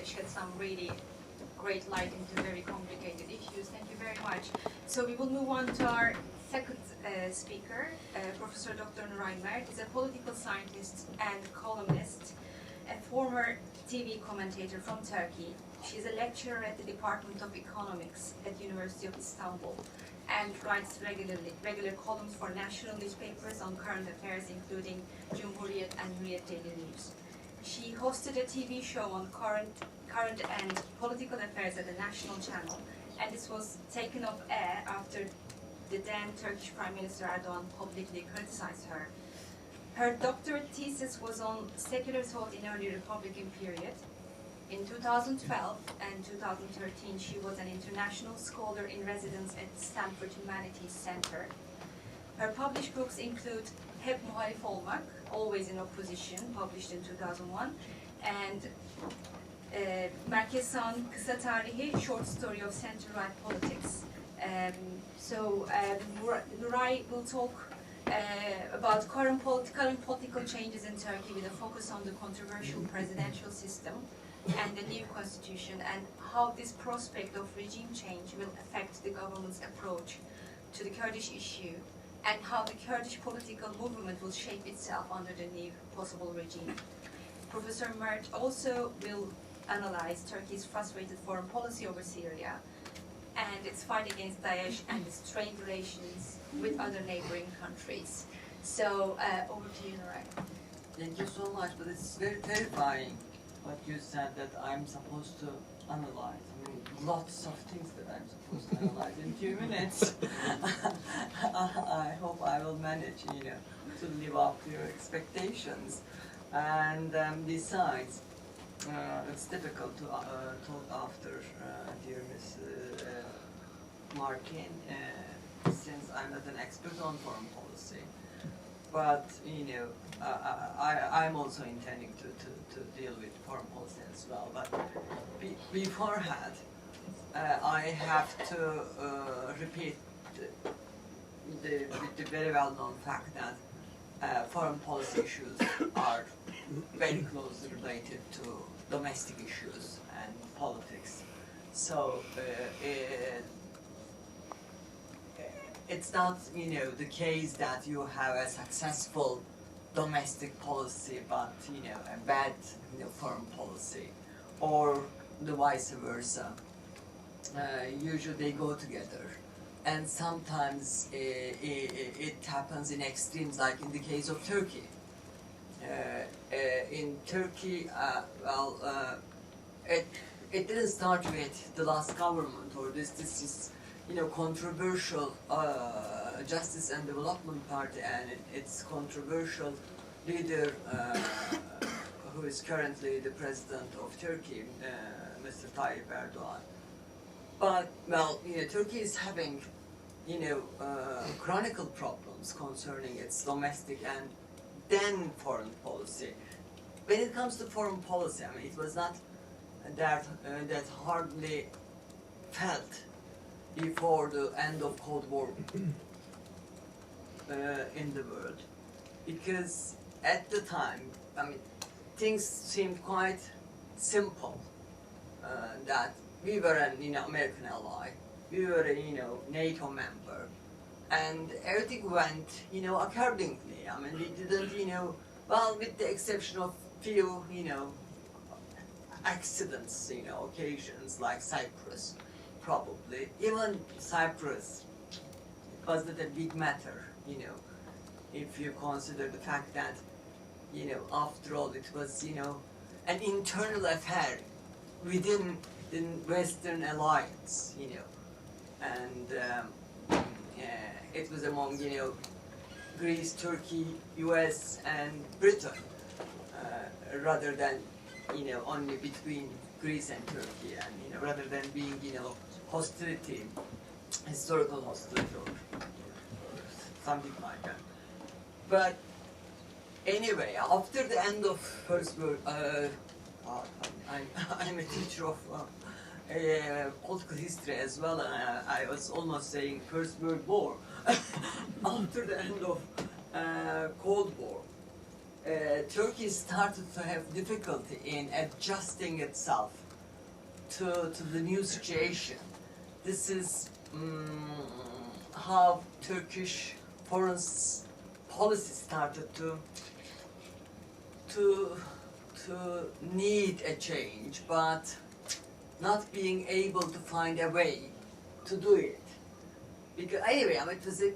shed some really great light into very complicated issues. Thank you very much. So we will move on to our second speaker, Professor Dr. Nuray Mert. He's a political scientist and columnist, a former TV commentator from Turkey. She's a lecturer at the Department of Economics at the University of Istanbul and writes regular columns for national newspapers on current affairs, including Cumhuriyet and Hürriyet Daily News. She hosted a TV show on current and political affairs at the national channel, and this was taken off air after the then Turkish Prime Minister Erdogan publicly criticized her. Her doctorate thesis was on secular thought in early Republican period. In 2012 and 2013, she was an international scholar in residence at Stanford Humanities Center. Her published books include Hep Muhalif Olmak, Always in Opposition, published in 2001, and Merkezsan Kısa Tarihi, Short Story of Center-Right Politics. Nuray will talk about current political changes in Turkey with a focus on the controversial presidential system and the new constitution, and how this prospect of regime change will affect the government's approach to the Kurdish issue, and how the Kurdish political movement will shape itself under the new possible regime. Professor Mert also will analyze Turkey's frustrated foreign policy over Syria and its fight against Daesh and its strained relations with other neighboring countries. So, over to you, Nuray. Thank you so much, but it's very terrifying what you said, that I'm supposed to analyze. I mean, lots of things that I'm supposed to analyze in 2 minutes. I hope I will manage, to live up to your expectations. And besides, it's difficult to talk after dear Ms. Martin, since I'm not an expert on foreign policy. But, I'm also intending to deal with foreign policy as well. But beforehand, I have to repeat the very well-known fact that foreign policy issues are very closely related to domestic issues and politics. So it's not, the case that you have a successful domestic policy, but a bad, foreign policy, or the vice versa. Usually they go together, and sometimes it happens in extremes, like in the case of Turkey. In Turkey, it didn't start with the last government, or this is controversial Justice and Development Party and its controversial leader, who is currently the president of Turkey, Mr. Tayyip Erdogan. But, Turkey is having, chronic problems concerning its domestic and then foreign policy. When it comes to foreign policy, it was not that hardly felt before the end of Cold War in the world, because at the time, things seemed quite simple. That we were an American ally, we were a NATO member, and everything went accordingly. We didn't with the exception of few accidents, occasions like Cyprus. Probably. Even Cyprus, it wasn't a big matter, if you consider the fact that, after all, it was, an internal affair within the Western alliance, and it was among, Greece, Turkey, US, and Britain, rather than, only between Greece and Turkey, and, rather than being, hostility, historical hostility, or something like that. But anyway, after the end of First World, I'm a teacher of political history as well, and I was almost saying First World War. After the end of Cold War, Turkey started to have difficulty in adjusting itself to the new situation. This is how Turkish foreign policy started to need a change, but not being able to find a way to do it. Because anyway, I mean, it was a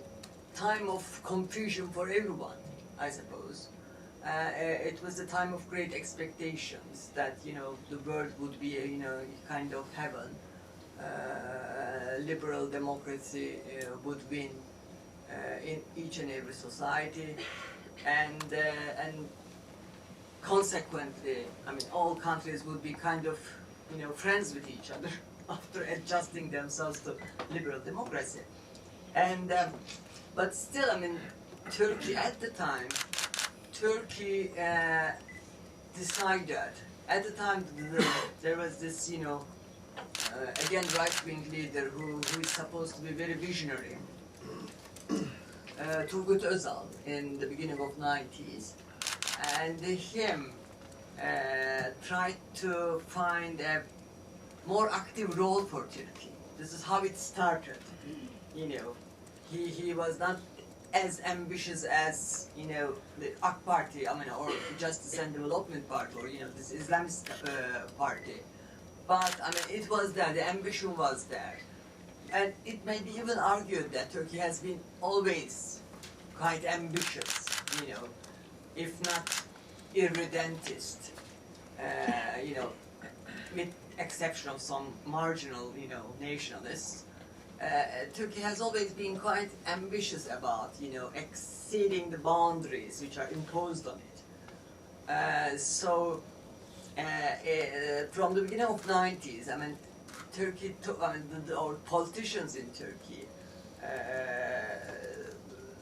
time of confusion for everyone, I suppose. It was a time of great expectations that, you know, the world would be a, you know, kind of heaven. Liberal democracy would win in each and every society, and consequently, I mean, all countries would be kind of, you know, friends with each other after adjusting themselves to liberal democracy. And but still, I mean, Turkey at the time, Turkey decided at the time there was this, you know, again right-wing leader who is supposed to be very visionary, Turgut Özal, in the beginning of 90s, and him tried to find a more active role for Turkey. This is how it started. You know, he was not as ambitious as, you know, the AK Party, I mean, or Justice and Development Party, or, you know, this Islamist party. But, I mean, it was there, the ambition was there. And it may be even argued that Turkey has been always quite ambitious, you know, if not irredentist, you know, with exception of some marginal, you know, nationalists. Turkey has always been quite ambitious about, you know, exceeding the boundaries which are imposed on it. From the beginning of 90s, I mean, Turkey, I mean, our politicians in Turkey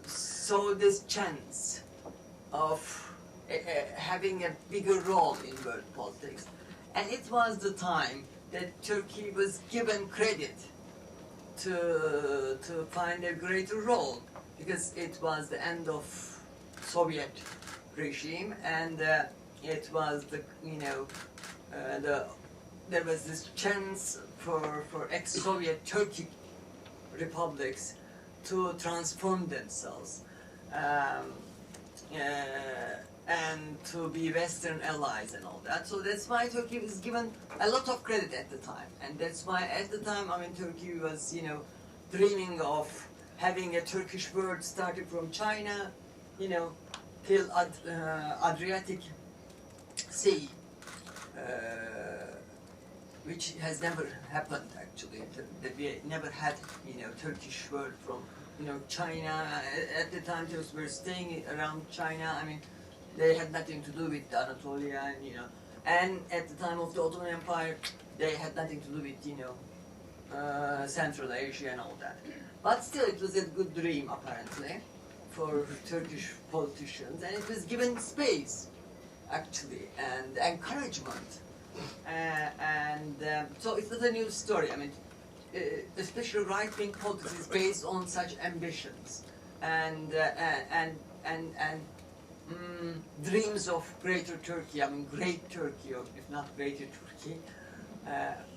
saw this chance of having a bigger role in world politics. And it was the time that Turkey was given credit to find a greater role, because it was the end of Soviet regime, and it was the, you know, there was this chance for ex-Soviet Turkic republics to transform themselves and to be Western allies and all that. So that's why Turkey was given a lot of credit at the time. And that's why at the time, I mean, Turkey was, you know, dreaming of having a Turkish word starting from China, you know, till Adriatic Sea, which has never happened actually. That we never had, you know, Turkish word from, you know, China. At the time, Turks were staying around China. I mean, they had nothing to do with Anatolia, and, you know, and at the time of the Ottoman Empire, they had nothing to do with, you know, Central Asia and all that. But still, it was a good dream, apparently, for Turkish politicians, and it was given space, actually, and encouragement. So it's not a new story. I mean, especially right-wing politics is based on such ambitions and dreams of greater Turkey. I mean, great Turkey, or if not greater Turkey,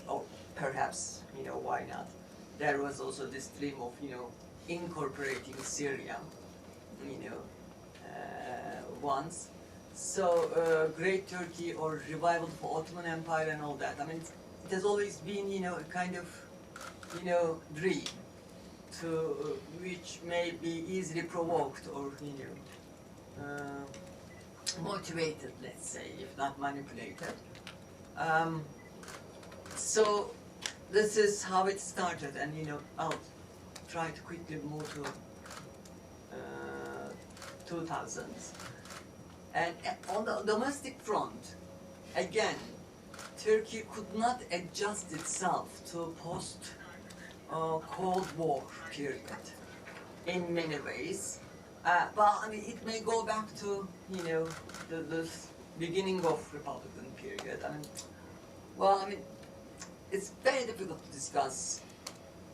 or perhaps, you know, why not? There was also this dream of, you know, incorporating Syria, you know, once. So, great Turkey or revival for Ottoman Empire and all that. I mean, it has always been, you know, a kind of, you know, dream to which may be easily provoked or, you know, motivated, let's say, if not manipulated. So this is how it started, and, you know, I'll try to quickly move to 2000s. And on the domestic front, again, Turkey could not adjust itself to post-Cold War period in many ways. But I mean, it may go back to, you know, the beginning of Republican period. I mean, well, I mean, it's very difficult to discuss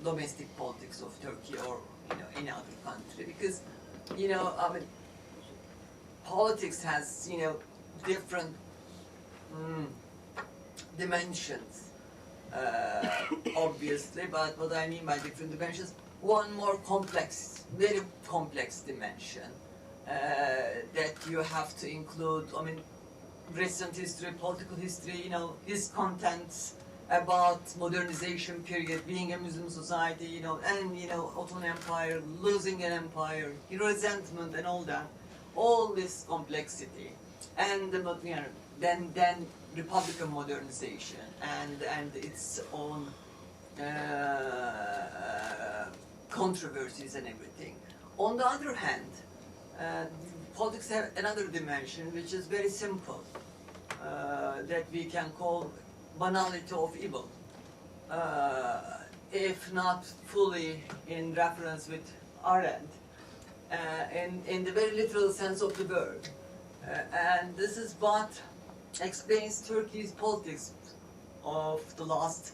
domestic politics of Turkey or, you know, any other country, because, you know, I mean, politics has, you know, different dimensions. obviously, but what I mean by different dimensions, one more complex, very complex dimension that you have to include. I mean, recent history, political history, you know, his contents about modernization period, being a Muslim society, you know, and, you know, Ottoman Empire, losing an empire, resentment and all this complexity, and the, you know, then Republican modernization and its own controversies and everything. On the other hand, politics have another dimension which is very simple, that we can call banality of evil, if not fully in reference with Arendt, in the very literal sense of the word. And this is what explains Turkey's politics of the last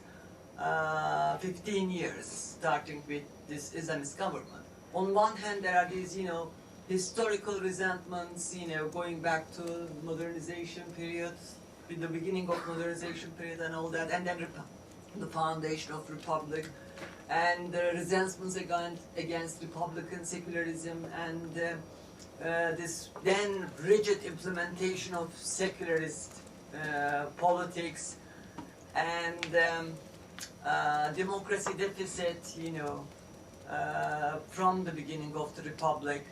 15 years, starting with this Islamist government. On one hand, there are these, you know, historical resentments, you know, going back to modernization period, with the beginning of modernization period and all that, and then the foundation of republic, and the resentments against republican secularism, and this then rigid implementation of secularist politics, and democracy deficit, you know, from the beginning of the republic.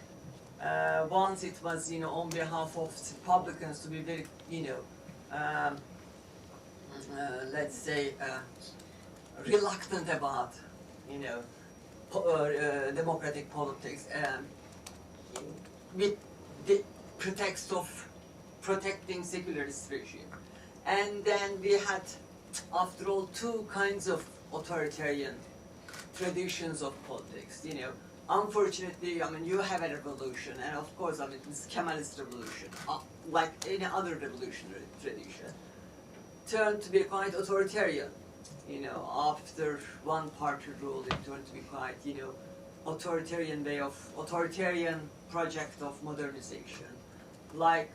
Once it was, you know, on behalf of Republicans to be very, you know, let's say, reluctant about, you know, democratic politics, with the pretext of protecting secularist regime. And then we had, after all, two kinds of authoritarian traditions of politics, you know. Unfortunately, I mean, you have a revolution, and of course, I mean, this Kemalist revolution, like any other revolutionary tradition, turned to be quite authoritarian. You know, after one-party rule, it turned to be quite, you know, authoritarian project of modernization, like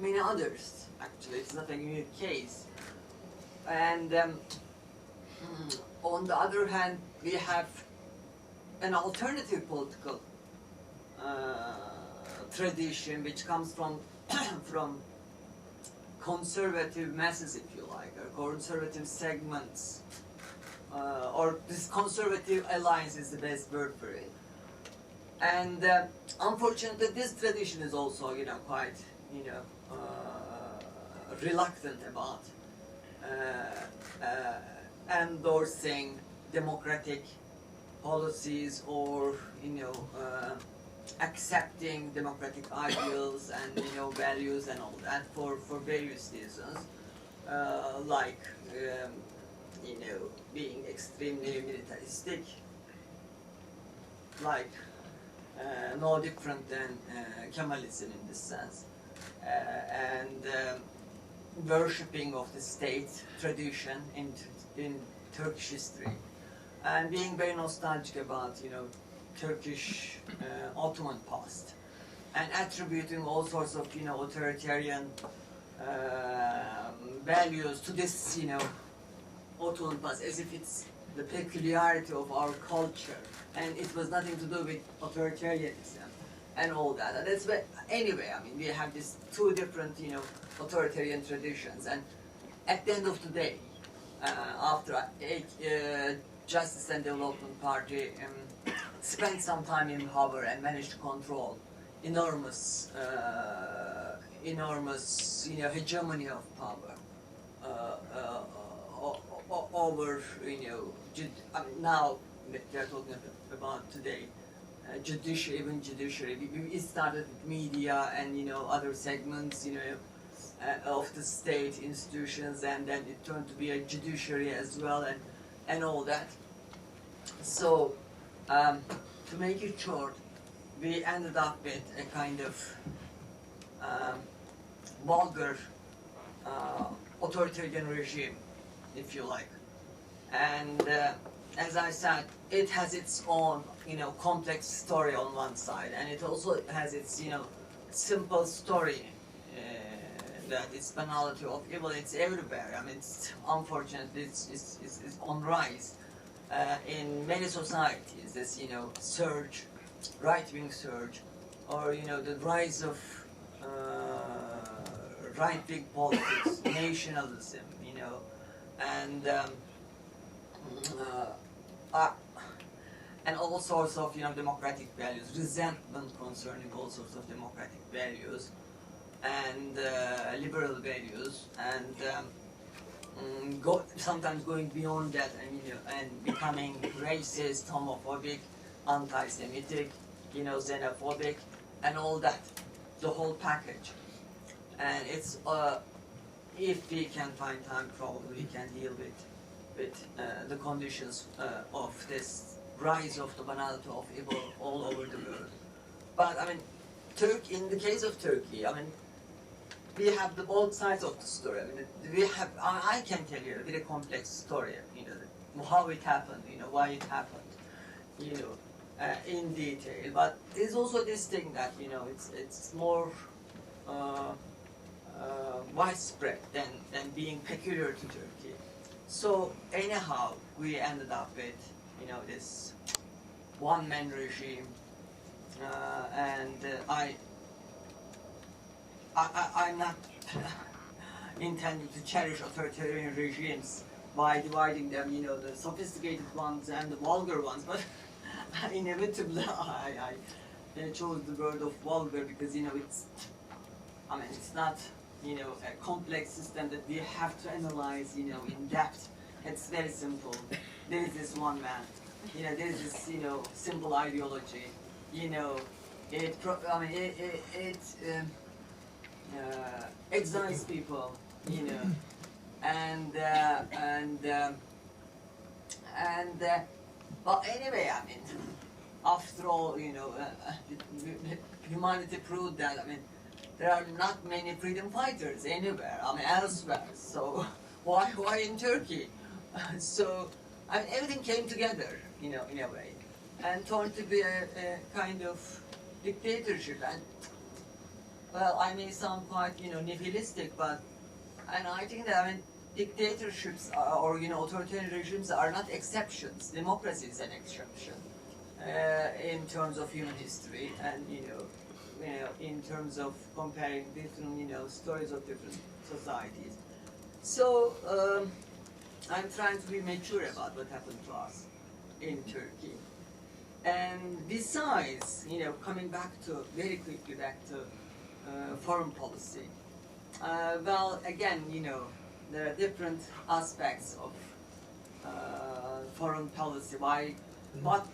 many others. Actually, it's not a unique case. And on the other hand, we have an alternative political tradition which comes from from conservative masses, if you like, or conservative segments, or this conservative alliance is the best word for it. And unfortunately, this tradition is also, you know, quite, you know, reluctant about endorsing democratic policies, or, you know, accepting democratic ideals and, you know, values and all that for various reasons, like, you know, being extremely militaristic, like no different than Kemalism in this sense, and worshipping of the state tradition in Turkish history, and being very nostalgic about, you know, Turkish Ottoman past, and attributing all sorts of, you know, authoritarian values to this, you know, Ottoman past, as if it's the peculiarity of our culture, and it was nothing to do with authoritarianism and all that. And that's why, anyway, I mean, we have these two different, you know, authoritarian traditions, and at the end of the day, after Justice and Development Party spent some time in power and managed to control enormous, you know, hegemony of power over, you know, I mean, now they're talking about today, judiciary. It started with media and, you know, other segments, you know, of the state institutions, and then it turned to be a judiciary as well, and all that. So, to make it short, we ended up with a kind of vulgar authoritarian regime, if you like. And as I said, it has its own, you know, complex story on one side, and it also has its, you know, simple story that it's banality of evil. It's everywhere. I mean, it's unfortunately it's on rise in many societies. This surge, right-wing surge, or the rise of right-wing politics, nationalism, and and all sorts of democratic values, resentment concerning all sorts of democratic values, and liberal values, and sometimes going beyond that, and becoming racist, homophobic, anti-Semitic, xenophobic, and all that, the whole package. And it's if we can find time, probably we can deal with the conditions of this rise of the banality of evil all over the world. But I mean, in the case of Turkey, I mean, we have the both sides of the story. I mean, I can tell you a very complex story, how it happened, why it happened, in detail. But there's also this thing that, it's more widespread than being peculiar to Turkey. So anyhow, we ended up with, this one-man regime, and I'm not intending to cherish authoritarian regimes by dividing them, the sophisticated ones and the vulgar ones, but inevitably I chose the word of vulgar because, it's not, a complex system that we have to analyze, in depth. It's very simple. There is this one man, there is this, simple ideology, it exiles people, but anyway, after all, humanity proved that, there are not many freedom fighters anywhere, elsewhere, so why in Turkey? So, everything came together, in a way, and turned to be a kind of dictatorship. And well, I may sound quite, nihilistic, but, and I think that, dictatorships or authoritarian regimes are not exceptions. Democracy is an exception in terms of human history, and in terms of comparing different, stories of different societies. So I'm trying to be mature about what happened to us in Turkey. And besides, coming back to, very quickly back to foreign policy. Well, again, there are different aspects of foreign policy. What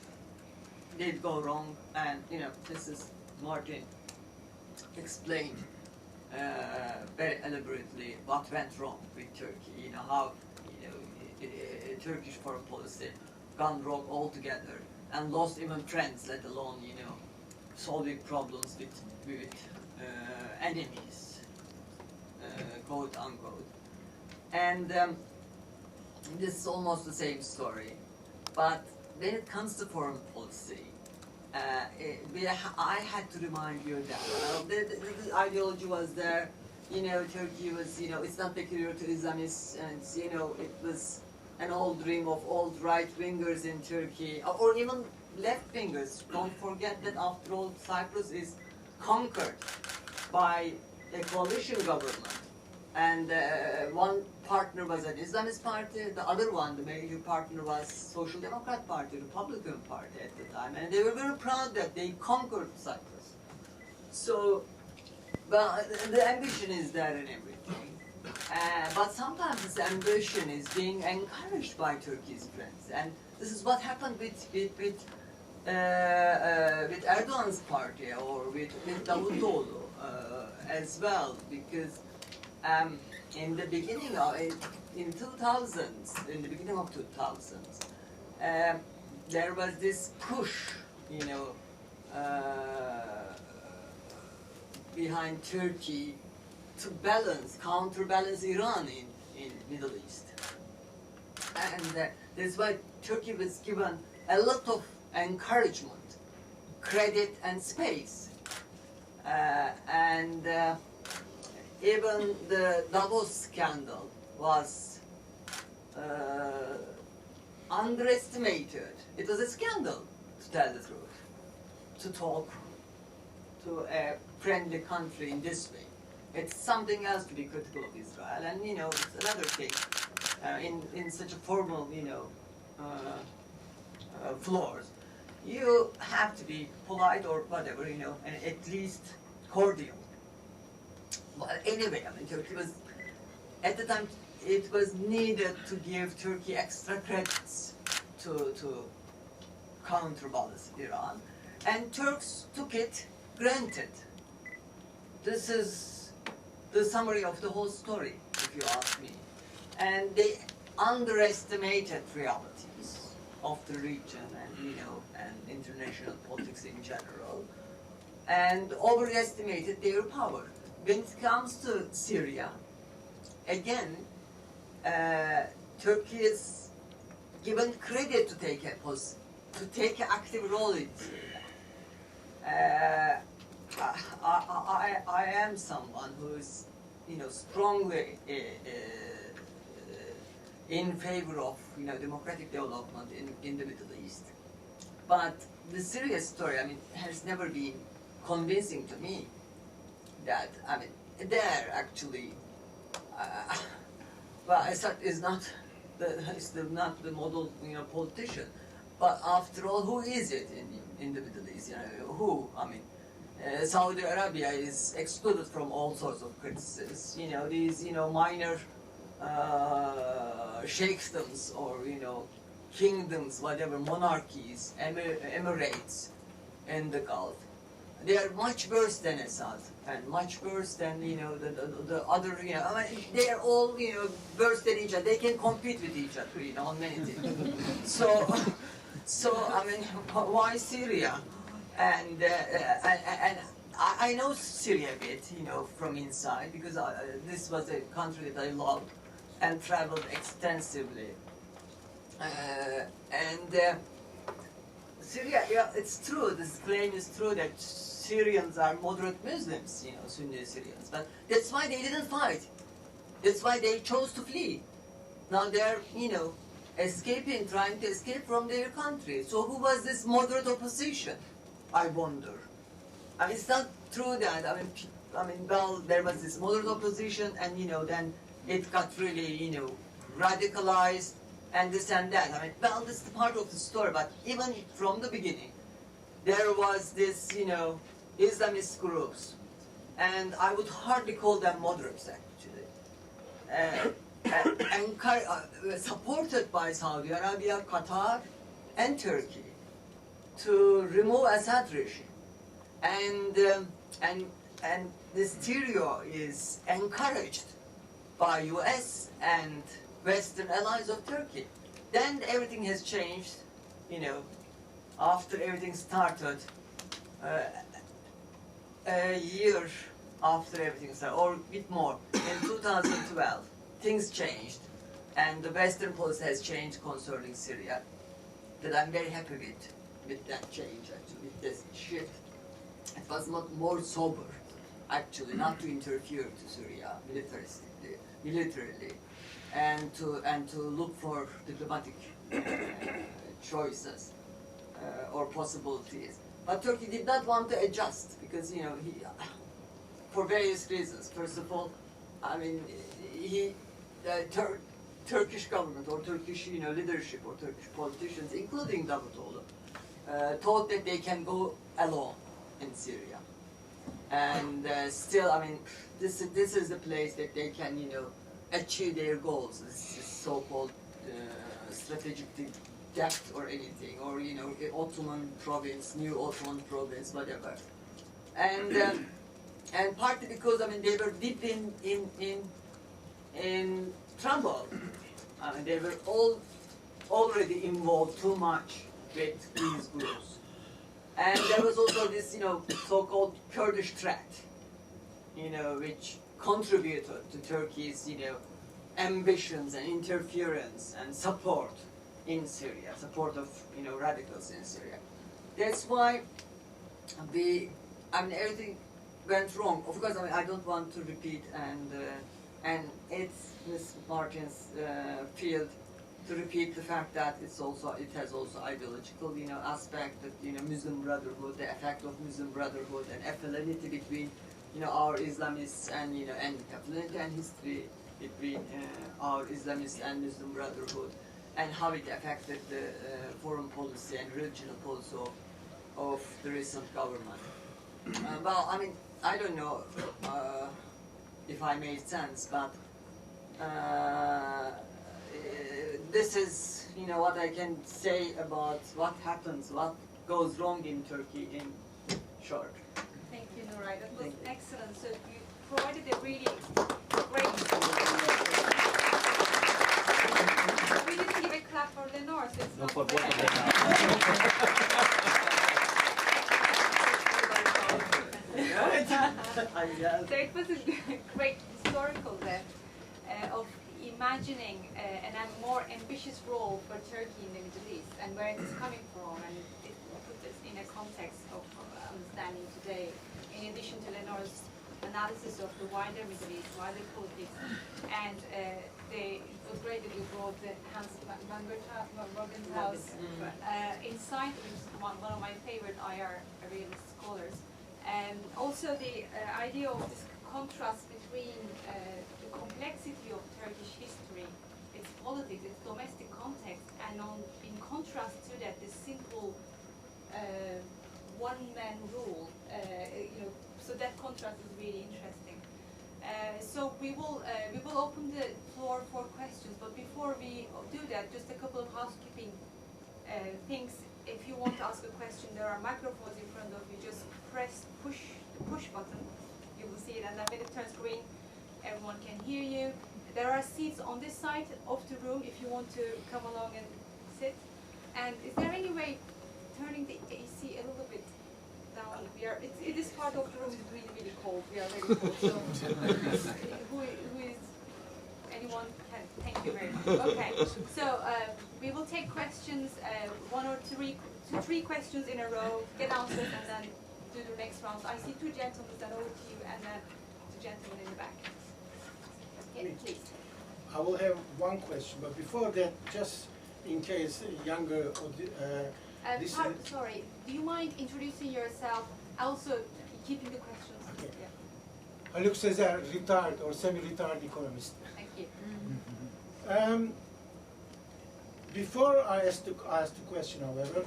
did go wrong? And, this is Martin explained very elaborately what went wrong with Turkey, how, Turkish foreign policy gone wrong altogether and lost even friends, let alone, solving problems with enemies, quote unquote. And this is almost the same story. But when it comes to foreign policy, I had to remind you that the ideology was there. Turkey was, it's not peculiar to Islamists, and it was an old dream of old right-wingers in Turkey, or even left-wingers. Don't forget that after all, Cyprus is conquered by a coalition government. And one partner was an Islamist party, the other one, the major partner, was Social Democrat Party, Republican Party at the time. And they were very proud that they conquered Cyprus. So, well, the ambition is there and everything. But sometimes this ambition is being encouraged by Turkey's friends. And this is what happened with Erdogan's party, or with Davutoğlu as well, because in the beginning of in the beginning of 2000s, there was this push, behind Turkey to counterbalance Iran in Middle East, and that's why Turkey was given a lot of encouragement, credit, and space, and even the Davos scandal was underestimated. It was a scandal, to tell the truth, to talk to a friendly country in this way. It's something else to be critical of Israel, and you know, it's another thing in such a formal, you know, floors. You have to be polite or whatever, you know, and at least cordial. But anyway, I mean, Turkey was, at the time, it was needed to give Turkey extra credits to counterbalance Iran, and Turks took it granted. This is the summary of the whole story, if you ask me. And they underestimated realities of the region and, you know, and international politics in general, and overestimated their power. When it comes to Syria, again, Turkey is given credit to take an active role in Syria. I am someone who is, you know, strongly in favor of, you know, democratic development in the Middle East. But the Syria story, I mean, has never been convincing to me. That, I mean, there actually, well, Assad is not the model, you know, politician. But after all, who is it in the Middle East? You know, who? I mean, Saudi Arabia is excluded from all sorts of criticisms. You know, these, you know, minor sheikdoms or, you know, kingdoms, whatever, monarchies, emirates in the Gulf. They are much worse than Assad, and much worse than, you know, the other, you know, I mean, they are all, you know, worse than each other. They can compete with each other, you know, on many things. So I mean, why Syria? And I know Syria a bit, you know, from inside, because this was a country that I loved and traveled extensively. Syria, yeah, it's true, this claim is true that Syrians are moderate Muslims, you know, Sunni Syrians, but that's why they didn't fight. That's why they chose to flee. Now they're, you know, escaping, trying to escape from their country. So who was this moderate opposition, I wonder? I mean, it's not true that, I mean, well, there was this moderate opposition, and, you know, then it got really, you know, radicalized, and this and that. I mean, well, this is the part of the story, but even from the beginning, there was this, you know, Islamist groups, and I would hardly call them moderates, actually, supported by Saudi Arabia, Qatar, and Turkey, to remove Assad regime. And this terror is encouraged by US and Western allies of Turkey. Then everything has changed, you know, after everything started, a year after everything started, or a bit more, in 2012, things changed, and the Western policy has changed concerning Syria, that I'm very happy with that change, actually, with this shift. It was not more sober, actually, not to interfere to Syria militarily, and to look for diplomatic choices or possibilities. But Turkey did not want to adjust because, you know, for various reasons. First of all, I mean, Turkish government or Turkish, you know, leadership or Turkish politicians, including Davutoğlu, thought that they can go alone in Syria, and still, I mean, this is the place that they can, you know, achieve their goals. This so-called strategic depth or anything, or, you know, Ottoman province, new Ottoman province, whatever, and partly because, I mean, they were deep in trouble. I mean, they were already involved too much with these groups. And there was also this, you know, so-called Kurdish threat, you know, which contributed to Turkey's, you know, ambitions and interference and support in Syria, support of, you know, radicals in Syria. That's why I mean, everything went wrong. Of course, I mean, I don't want to repeat and it's Ms. Martin's field to repeat the fact that it has also ideological, aspect, that Muslim Brotherhood, the effect of Muslim Brotherhood and affinity between our Islamists and and affinity and history between our Islamists and Muslim Brotherhood, and how it affected the foreign policy and regional policy of the recent government. Well, I mean, I don't know if I made sense, but this is, what I can say about what happens, what goes wrong in Turkey in short. Thank you, Nuray. That was excellent. So you provided a really great. We didn't give a clap for Lenore, so it's not So it was a great historical depth of imagining a more ambitious role for Turkey in the Middle East and where it is coming from, and it puts us in a context of understanding today, in addition to Lenore's analysis of the wider Middle East, wider politics, and it was great that you brought the Hans Morgenthau's insight, which is one of my favorite IR realist scholars. And also the idea of this contrast between the complexity of Turkish history, its politics, its domestic context, and in contrast to that, the simple one-man rule. So that contrast is really interesting. So we will open the floor for questions. But before we do that, just a couple of housekeeping things. If you want to ask a question, there are microphones in front of you. Just push the push button. You will see it, and then when it turns green, everyone can hear you. There are seats on this side of the room if you want to come along and sit. And is there any way turning the AC a little bit down? It is part of the room. It's really, really cold. We are very cold. So who is anyone? Thank you very much. Okay. So we will take questions, three questions in a row, get answers, and then do the next round. So I see two gentlemen, then over to you, and then the gentleman in the back. Yeah, please. I will have one question, but before that, just in case younger sorry, do you mind introducing yourself? Also keeping the questions. Okay. Yeah. Haluk Sezer, retired or semi-retired economist. Thank you. Before I ask the question, however,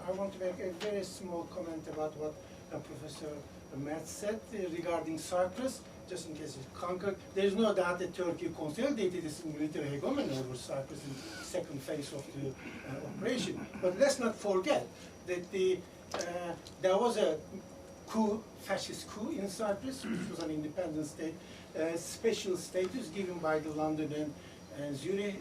I want to make a very small comment about what Professor Mert said regarding Cyprus, just in case it's conquered. There is no doubt that Turkey consolidated its military hegemony over Cyprus in the second phase of the operation. But let's not forget that there was a fascist coup in Cyprus, which was an independent state, special status given by the London and Zurich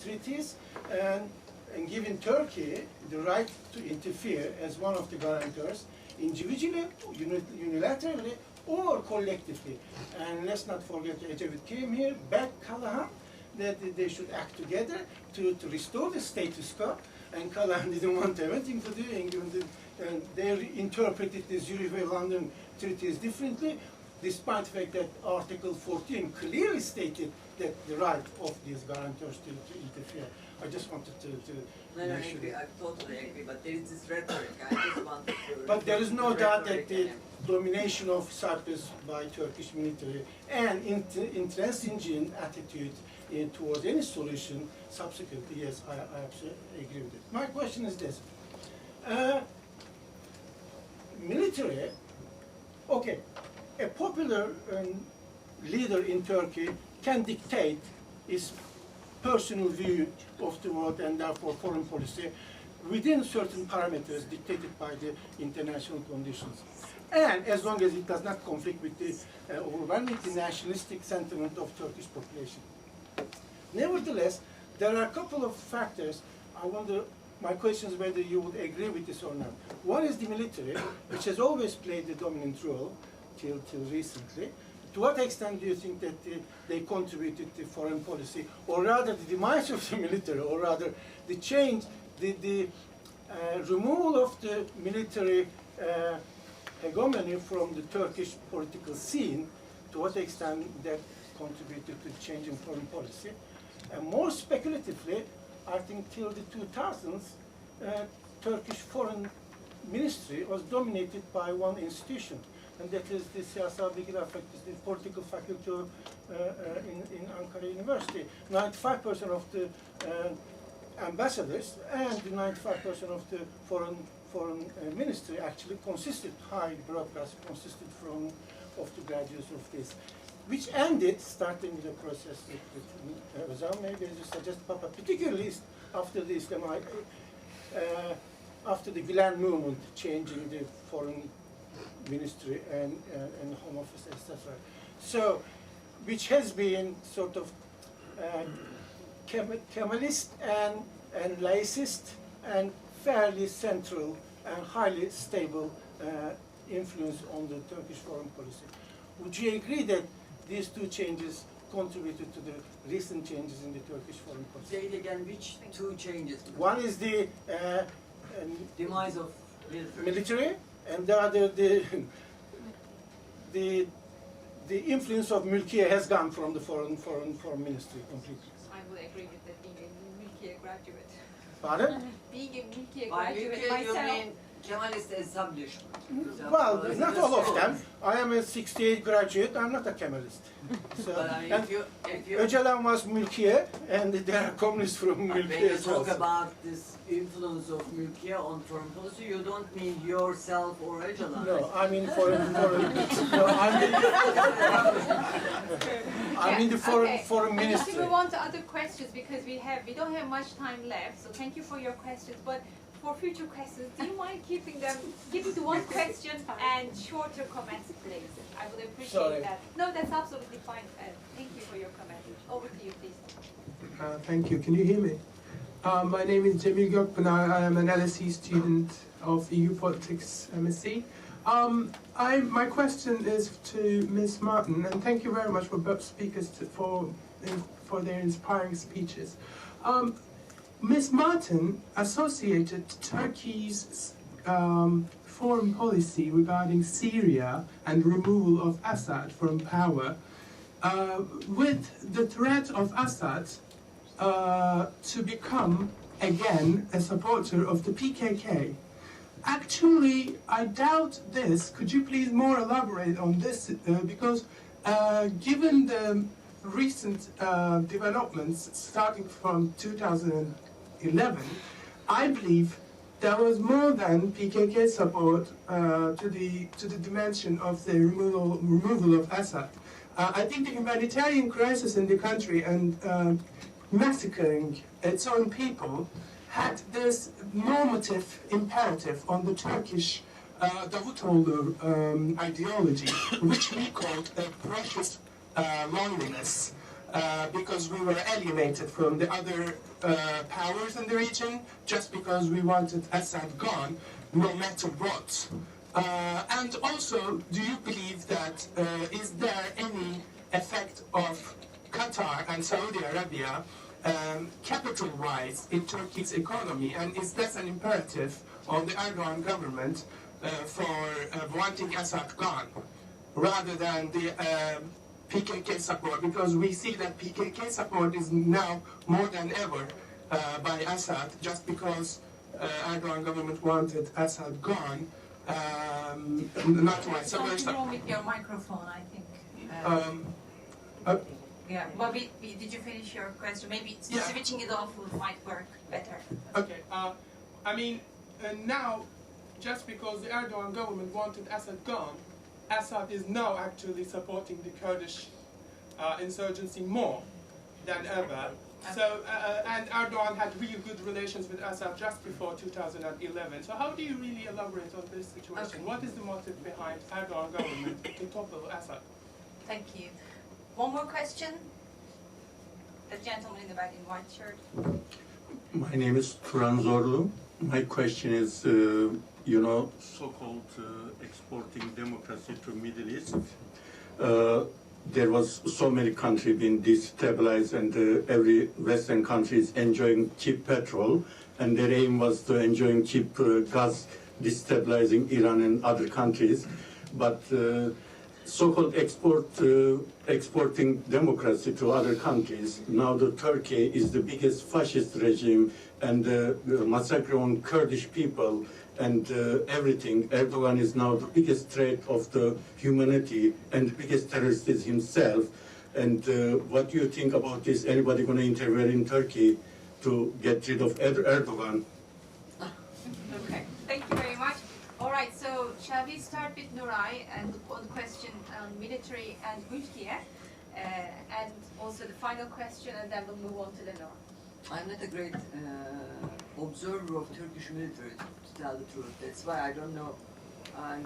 treaties, and giving Turkey the right to interfere as one of the guarantors, individually, unilaterally, or collectively. And let's not forget that Ecevit came here, backed Callahan, that they should act together to restore the status quo, and Callahan didn't want anything to do, and they interpreted the Zurich-London treaties differently, despite the fact that Article 14 clearly stated that the right of these guarantors to interfere. I just wanted to No, I agree. I totally agree. But there is this rhetoric. I just wanted to. But there is no doubt that the domination of Cyprus by Turkish military and intransigent attitude towards any solution subsequently, yes, I absolutely agree with it. My question is this. Military, okay, a popular leader in Turkey can dictate his personal view of the world and therefore foreign policy within certain parameters dictated by the international conditions. And as long as it does not conflict with the overwhelmingly nationalistic sentiment of Turkish population. Nevertheless, there are a couple of factors. I wonder, my question is whether you would agree with this or not. One is the military, which has always played the dominant role till recently. To what extent do you think that they contributed to foreign policy, or rather the demise of the military, or rather the change, the removal of the military hegemony from the Turkish political scene, to what extent that contributed to changing foreign policy. And more speculatively, I think till the 2000s, Turkish foreign ministry was dominated by one institution, and that is the Siyasal Bilgiler Fakültesi, the political faculty in Ankara University. 95% of the ambassadors and 95% of the foreign ministry actually consisted, high bureaucracy consisted of the graduates of this, which ended, starting the process with Özal, maybe as you suggest, Papa, particularly after the after the Gülen movement, changing the foreign ministry and home office, etc. So, which has been sort of Kemalist and laicist and fairly central and highly stable influence on the Turkish foreign policy. Would you agree that these two changes contributed to the recent changes in the Turkish foreign policy? Say it again, which two changes? One is the Demise of military, and the other the influence of Mülkiye has gone from the foreign ministry completely. I would agree with that, being a Mülkiye graduate. Pardon? Being a Mülkiye By graduate Mülkiye, you myself. mean Kemalist establishment? Well, not all of them. I am a 68 graduate. I'm not a Kemalist. So, But I mean, and if you Öcalan was Mülkiye, and there are communists from when Mülkiye you as well. talk about this influence of Mülkiye on foreign policy, you don't mean yourself or Öcalan. No, I mean foreign. No, I mean the foreign We need ministry. to move on to other questions because we don't have much time left. So thank you for your questions. But for future questions, do you mind keeping to one question and shorter comments, please? I would appreciate Sorry. that. No, that's absolutely fine. Thank you for your comment. Over to you, please. Thank you. Can you hear me? My name is Cemil Gökpınar. I am an LSE student of EU Politics MSc. My question is to Ms. Martin, and thank you very much for both speakers for their inspiring speeches. Ms. Martin associated Turkey's foreign policy regarding Syria and removal of Assad from power with the threat of Assad to become again a supporter of the PKK. Actually, I doubt this. Could you please more elaborate on this? Because given the recent developments starting from 2011, I believe there was more than PKK support to the dimension of the removal of Assad. I think the humanitarian crisis in the country and massacring its own people had this normative imperative on the Turkish Davutoğlu ideology, which we called a precious loneliness, because we were alienated from the other powers in the region just because we wanted Assad gone, no matter what. And also, do you believe that is there any effect of Qatar and Saudi Arabia capital-wise in Turkey's economy, and is that an imperative on the Erdogan government for wanting Assad gone, rather than the PKK support? Because we see that PKK support is now more than ever by Assad, just because Erdogan government wanted Assad gone, not why. So Something wrong with your microphone, I think. Yeah, but did you finish your question? Maybe switching it off might work better. Okay, I mean, now, just because the Erdogan government wanted Assad gone, Assad is now actually supporting the Kurdish insurgency more than ever. So, and Erdogan had really good relations with Assad just before 2011. So how do you really elaborate on this situation? Okay. What is the motive behind Erdogan government to topple Assad? Thank you. One more question? The gentleman in the back in white shirt. My name is Turan Zorlu. My question is, so-called exporting democracy to Middle East. There was so many countries being destabilized, and every Western country is enjoying cheap petrol, and their aim was to enjoying cheap gas destabilizing Iran and other countries. But so-called exporting democracy to other countries. Now the Turkey is the biggest fascist regime and massacre on Kurdish people and everything. Erdogan is now the biggest threat of the humanity and the biggest terrorist is himself. And what do you think about this? Anybody going to intervene in Turkey to get rid of Erdogan? Okay, thank you very much. All right, so shall we start with Nuray and on question on military and Ülke, and also the final question, and then we'll move on to Lenore. I'm not a great observer of Turkish military, to tell the truth. That's why I don't know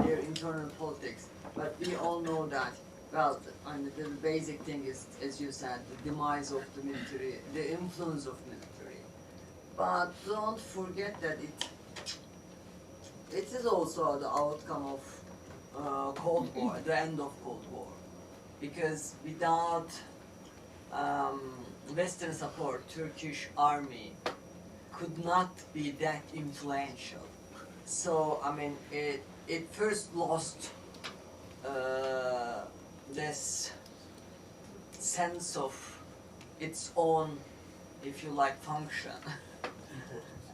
their internal politics. But we all know that, well, the basic thing is, as you said, the demise of the military, the influence of military. But don't forget that it is also the outcome of Cold War, the end of Cold War. Because without Western support, Turkish army could not be that influential. So, I mean, it first lost this sense of its own, if you like, function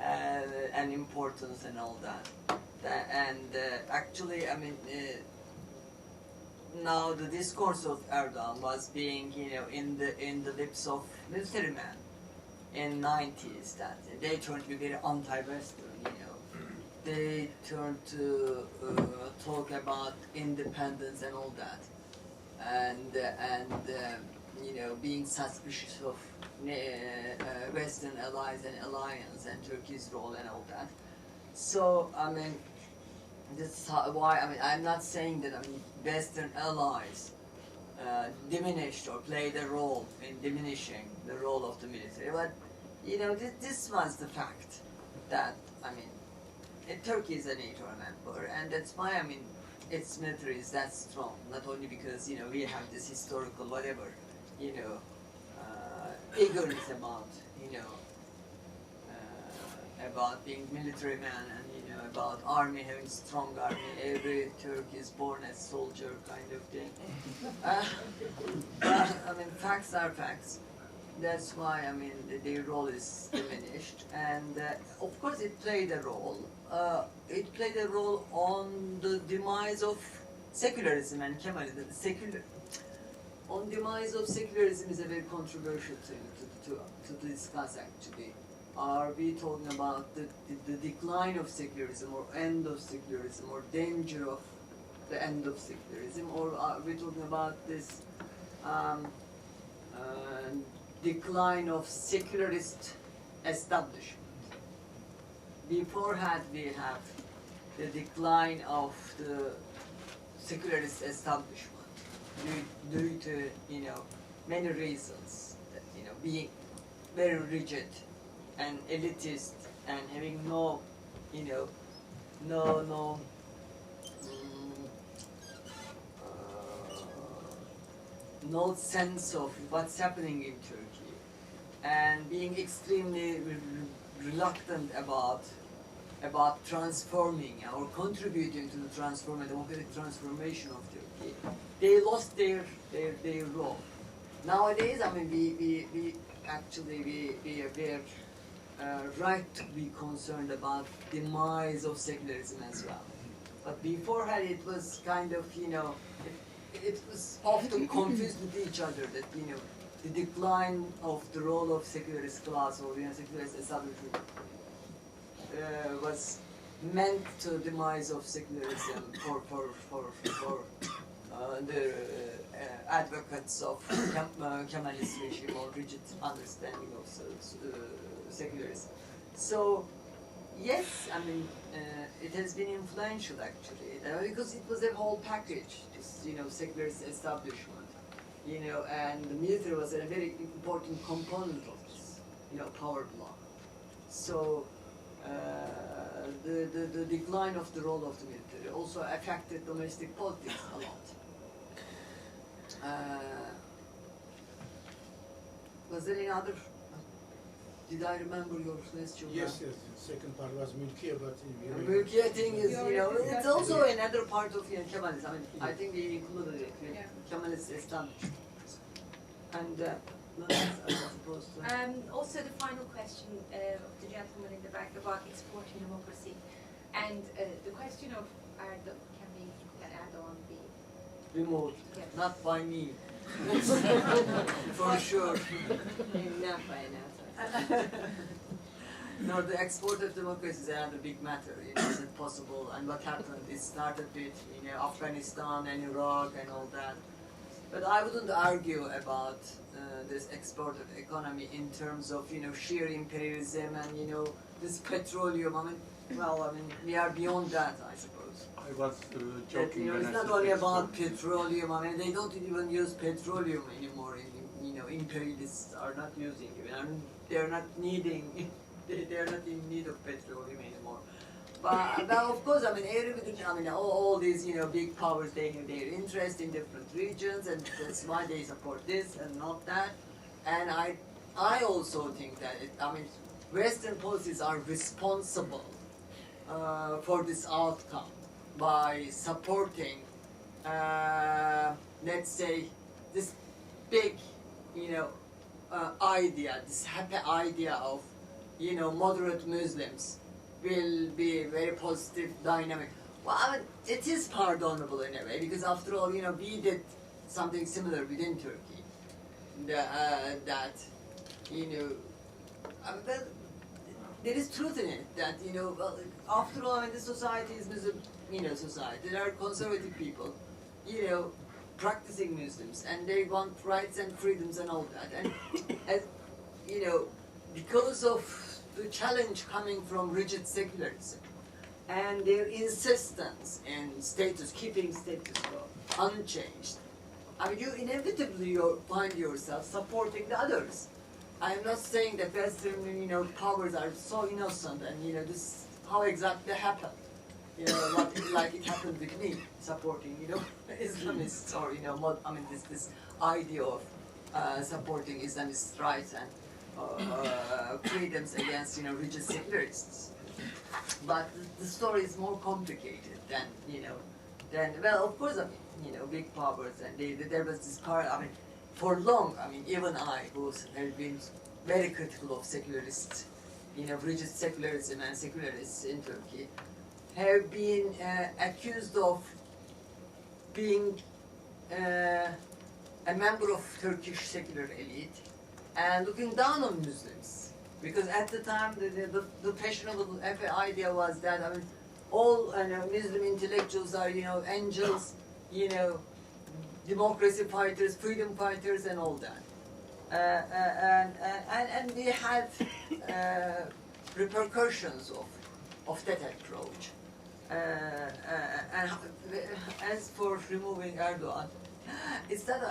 and importance and all that. Actually, I mean, now the discourse of Erdogan was being, in the lips of military men in 90s, that they turned to be very anti-Western, They turned to talk about independence and all that, and being suspicious of Western allies and alliance and Turkey's role and all that. So, I mean, that's why, I mean, I'm not saying that, Western allies diminished or played a role in diminishing the role of the military, but, this was the fact that, Turkey is a NATO member, and that's why, its military is that strong, not only because, we have this historical whatever, eagerness about being military man and about army, having strong army. Every Turk is born as soldier kind of thing. But facts are facts. That's why their role is diminished, and of course it played a role. It played a role on the demise of secularism and Kemalism. On demise of secularism is a very controversial thing to discuss actually. Are we talking about the decline of secularism or end of secularism or danger of the end of secularism, or are we talking about this decline of secularist establishment? Beforehand we have the decline of the secularist establishment due to many reasons, that, being very rigid and elitist and having no sense of what's happening in Turkey, and being extremely reluctant about transforming or contributing to the democratic transformation of Turkey. They lost their role. Nowadays, we are right to be concerned about demise of secularism as well. But beforehand, it was kind of, it was often confused with each other that, the decline of the role of secularist class or secularist establishment was meant to demise of secularism for the advocates of Kemalist regime or rigid understanding of secularism. So, yes, it has been influential actually, because it was a whole package, this, secularist establishment, and the military was a very important component of this, power block. So, the decline of the role of the military also affected domestic politics a lot. Was there any other? Did I remember your question? Yes, yes. Second part was Mülkiye, but The Mülkiye thing is, it's also another part of Kemalism. I mean, I think they included it. Kemalist established. And I suppose. Also, the final question of the gentleman in the back about exporting democracy, and the question of can Erdogan be Removed, Yes. not by me. For sure. not by an No, the export of democracy is another big matter. Is it possible? And what happened? It started with Afghanistan and Iraq and all that. But I wouldn't argue about this export of economy in terms of sheer imperialism and this petroleum. I mean, we are beyond that, I suppose. I was joking when It's I not said only export. about petroleum. I mean, they don't even use petroleum anymore. Imperialists are not using it. And they're not needing. They're not in need of petroleum anymore. But of course, all these big powers, they have their interest in different regions, and that's why they support this and not that. And I also think that Western policies are responsible for this outcome by supporting, let's say, this big, idea, this happy idea of, moderate Muslims will be a very positive dynamic. Well, it is pardonable in a way, because after all, we did something similar within Turkey. There is truth in it that, after all, this society is Muslim, society. There are conservative people, practicing Muslims, and they want rights and freedoms and all that. And, because of the challenge coming from rigid secularism and their insistence in keeping status quo unchanged, you inevitably find yourself supporting the others. I'm not saying that Western, powers are so innocent and, this how exactly happened. Like it happened with me, supporting, Islamists or, this idea of supporting Islamist rights and freedoms against, rigid secularists. But the story is more complicated than, well, of course, big powers, and there was this part, for long, even I, who have been very critical of secularists, rigid secularism and secularists in Turkey, have been accused of being a member of Turkish secular elite and looking down on Muslims. Because at the time, the fashionable idea was that, all Muslim intellectuals are, angels, democracy fighters, freedom fighters, and all that. And we had repercussions of that approach. And as for removing Erdogan, it's not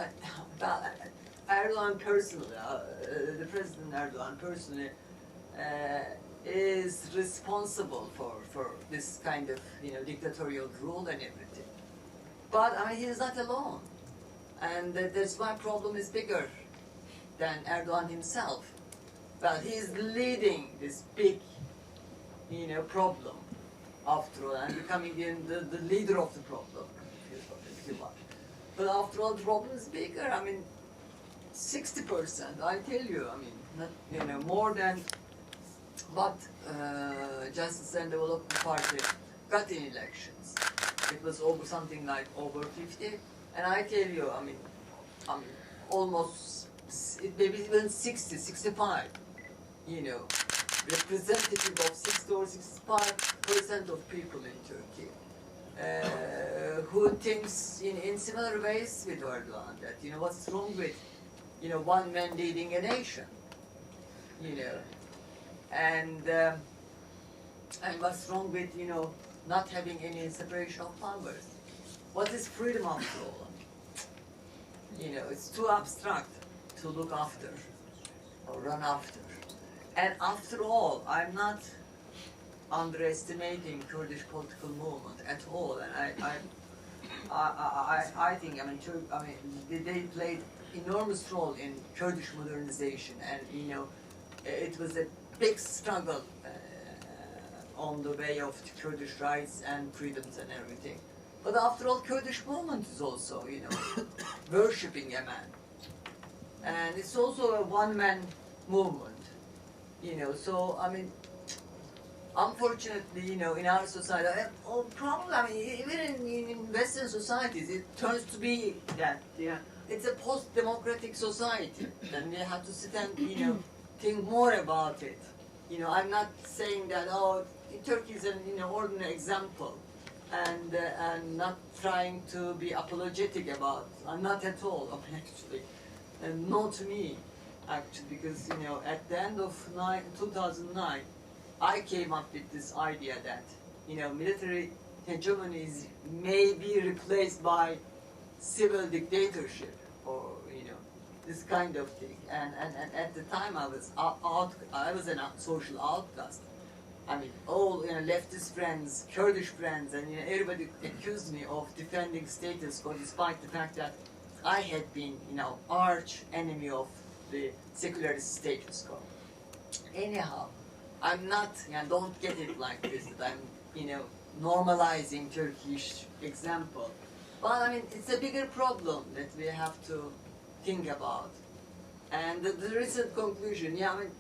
about Erdogan personally, the President Erdogan personally, is responsible for this kind of dictatorial rule and everything. But he is not alone, and that's why problem is bigger than Erdogan himself. Well, he is leading this big, problem after all, and becoming the leader of the problem, if you want. But after all, the problem is bigger. 60%, I tell you, not, more than what Justice and Development Party got in elections. It was something like over 50, and I tell you, almost, maybe even 60, 65, representative of 60 or 65% of people in Turkey who thinks in similar ways with Erdogan, that, what's wrong with, one man leading a nation, and what's wrong with, not having any separation of powers. What is freedom after all? It's too abstract to look after or run after. And after all, I'm not underestimating Kurdish political movement at all. And I think, they played enormous role in Kurdish modernization and, it was a big struggle on the way of the Kurdish rights and freedoms and everything. But after all, Kurdish movement is also, you know, worshipping a man. And it's also a one-man movement, you know. So, I mean, unfortunately, you know, in our society, probably, I mean, even in Western societies, it turns to be that, yeah. It's a post-democratic society, and we have to sit and, you know, think more about it. You know, I'm not saying that, oh, Turkey is an, you know, ordinary example, and not trying to be apologetic about, not at all, actually. And no to me, actually, because, you know, at the end of 2009, I came up with this idea that, you know, military hegemony may be replaced by civil dictatorship, or, you know, this kind of thing. And at the time I was I was a social outcast. I mean, all, you know, leftist friends, Kurdish friends, and, you know, everybody accused me of defending status quo, despite the fact that I had been, you know, arch enemy of the secularist status quo. Anyhow, I'm not, you know, don't get it like this, that I'm, you know, normalizing Turkish example. But I mean, it's a bigger problem that we have to think about. And the recent conclusion, yeah, I mean,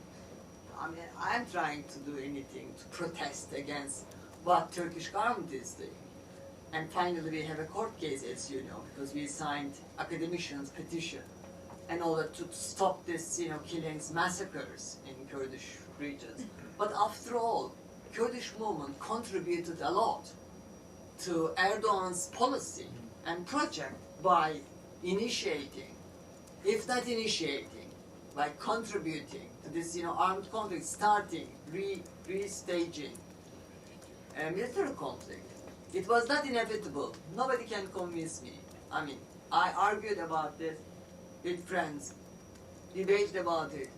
I'm trying to do anything to protest against what Turkish government is doing. And finally, we have a court case, as you know, because we signed academicians' petition in order to stop this, you know, killings, massacres in Kurdish regions. But after all, Kurdish movement contributed a lot to Erdogan's policy and project by initiating, if not initiating, by contributing to this, you know, armed conflict, starting, restaging a military conflict. It was not inevitable. Nobody can convince me. I mean, I argued about this with friends, debated about it.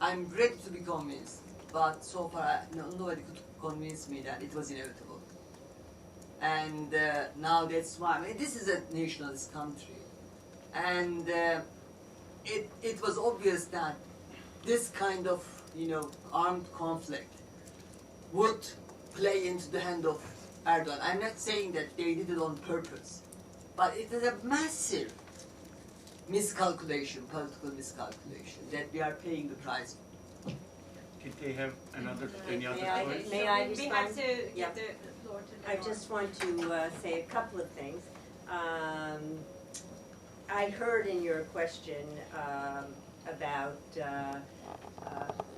I'm ready to be convinced, but so far nobody could convince me that it was inevitable. And now that's why, I mean, this is a nationalist country. And it was obvious that this kind of, you know, armed conflict would play into the hand of Erdogan. I'm not saying that they did it on purpose, but it is a massive miscalculation, political miscalculation, that we are paying the price. Did they have any other questions? May I We have respond? to Yeah. give the floor to I Lenore. just want to say a couple of things. I heard in your question about the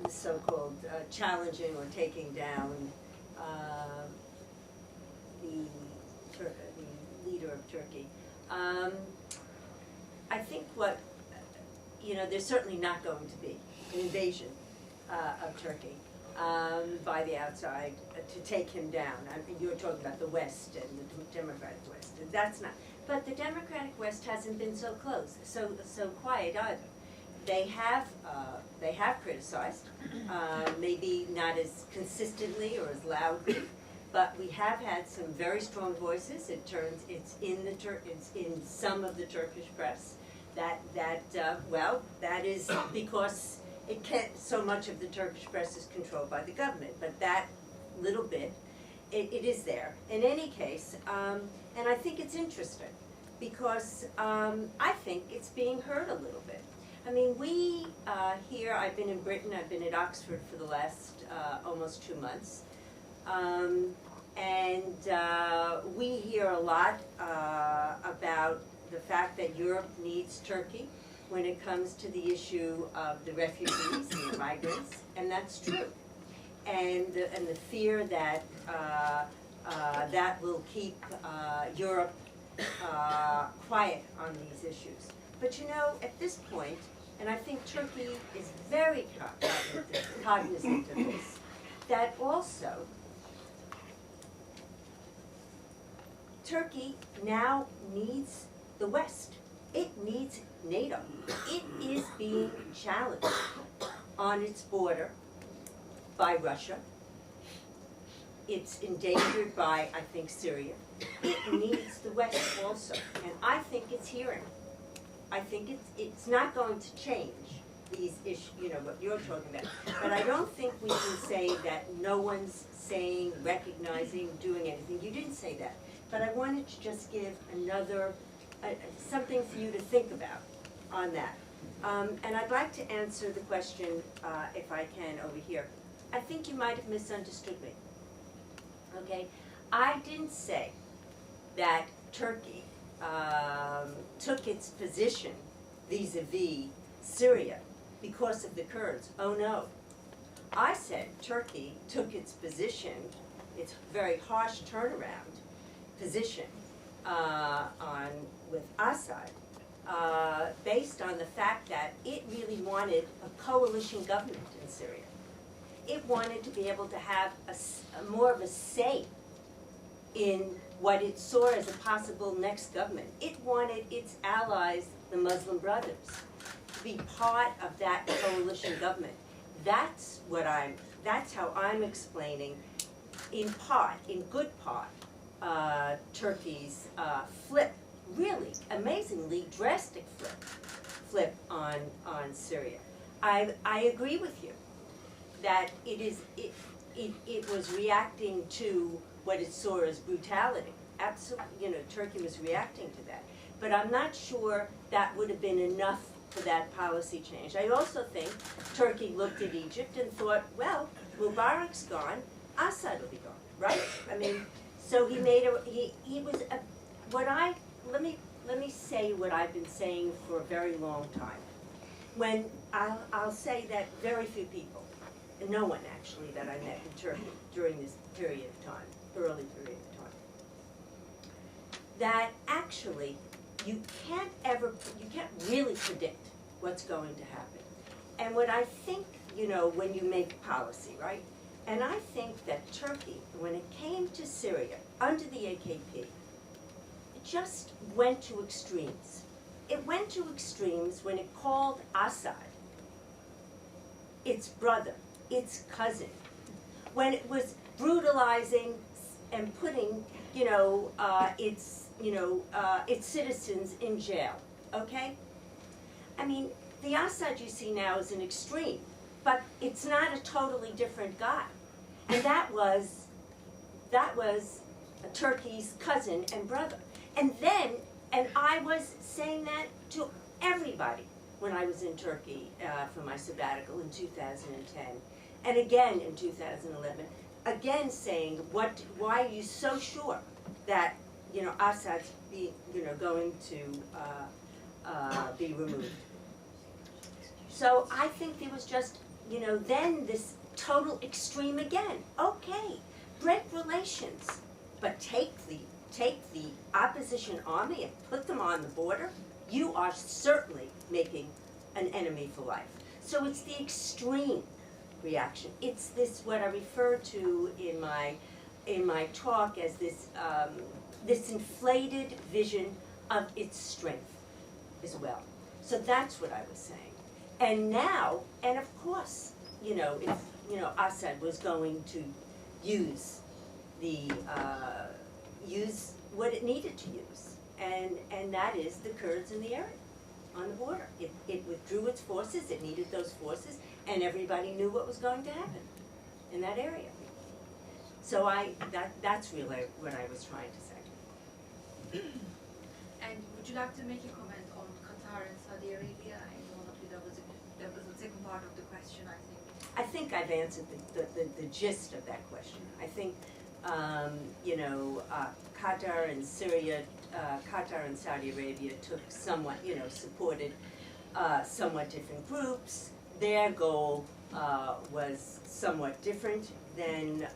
so-called challenging or taking down the leader of Turkey. I think what, you know, there's certainly not going to be an invasion of Turkey by the outside to take him down. I mean, you're talking about the West and the Democratic West. That's not. But the Democratic West hasn't been so close, so quiet either. They have criticized, maybe not as consistently or as loudly, but we have had some very strong voices. It's in some of the Turkish press well, that is because it can't. So much of the Turkish press is controlled by the government, but that little bit, it is there. In any case, and I think it's interesting because I think it's being heard a little bit. I mean, we here, I've been in Britain, I've been at Oxford for the last almost 2 months. We hear a lot about the fact that Europe needs Turkey when it comes to the issue of the refugees and the migrants, and that's true. And the fear that that will keep Europe quiet on these issues. But you know, at this point, and I think Turkey is very cognizant of this, that also Turkey now needs the West. It needs NATO. It is being challenged on its border by Russia. It's endangered by, I think, Syria. It needs the West also, and I think it's hearing. I think it's not going to change these issues, you know, what you're talking about. But I don't think we can say that no one's saying, recognizing, doing anything. You didn't say that. But I wanted to just give another, something for you to think about on that. And I'd like to answer the question, if I can, over here. I think you might have misunderstood me. Okay? I didn't say that Turkey took its position vis-a-vis Syria because of the Kurds. Oh no. I said Turkey took its position, its very harsh turnaround position with Assad, based on the fact that it really wanted a coalition government in Syria. It wanted to be able to have more of a say in what it saw as a possible next government. It wanted its allies, the Muslim Brothers, to be part of that coalition government. That's how I'm explaining, in part, in good part, Turkey's flip, really amazingly drastic flip on Syria. I agree with you that it was reacting to what it saw as brutality. Absolutely, you know, Turkey was reacting to that. But I'm not sure that would have been enough for that policy change. I also think Turkey looked at Egypt and thought, well, Mubarak's gone, Assad will be gone, right? I mean, so he made let me say what I've been saying for a very long time. When I'll say that very few people, and no one actually that I met in Turkey during this period of time, early period of time, that actually you can't really predict what's going to happen. And what I think, you know, when you make policy, right? And I think that Turkey, when it came to Syria, under the AKP, it just went to extremes. It went to extremes when it called Assad its brother, its cousin, when it was brutalizing and putting, its citizens in jail, okay? I mean, the Assad you see now is an extreme, but it's not a totally different guy. And that was Turkey's cousin and brother. And I was saying that to everybody when I was in Turkey for my sabbatical in 2010, and again in 2011, again saying, why are you so sure that, Assad's going to be removed? So I think there was just, then this total extreme again. Okay, break relations, but take the opposition army and put them on the border, you are certainly making an enemy for life. So it's the extreme reaction. It's this, what I refer to in my talk as this this inflated vision of its strength as well. So that's what I was saying. And now, and of course, if Assad was going to use use what it needed to use, and that is the Kurds in the area on the border. It withdrew its forces, it needed those forces, and everybody knew what was going to happen in that area. So that's really what I was trying to say. And would you like to make a comment on Qatar and Saudi Arabia? And that was the second part of the question, I think. I think I've answered the gist of that question. I think, Qatar and Syria, Qatar and Saudi Arabia took somewhat, supported somewhat different groups. Their goal was somewhat different than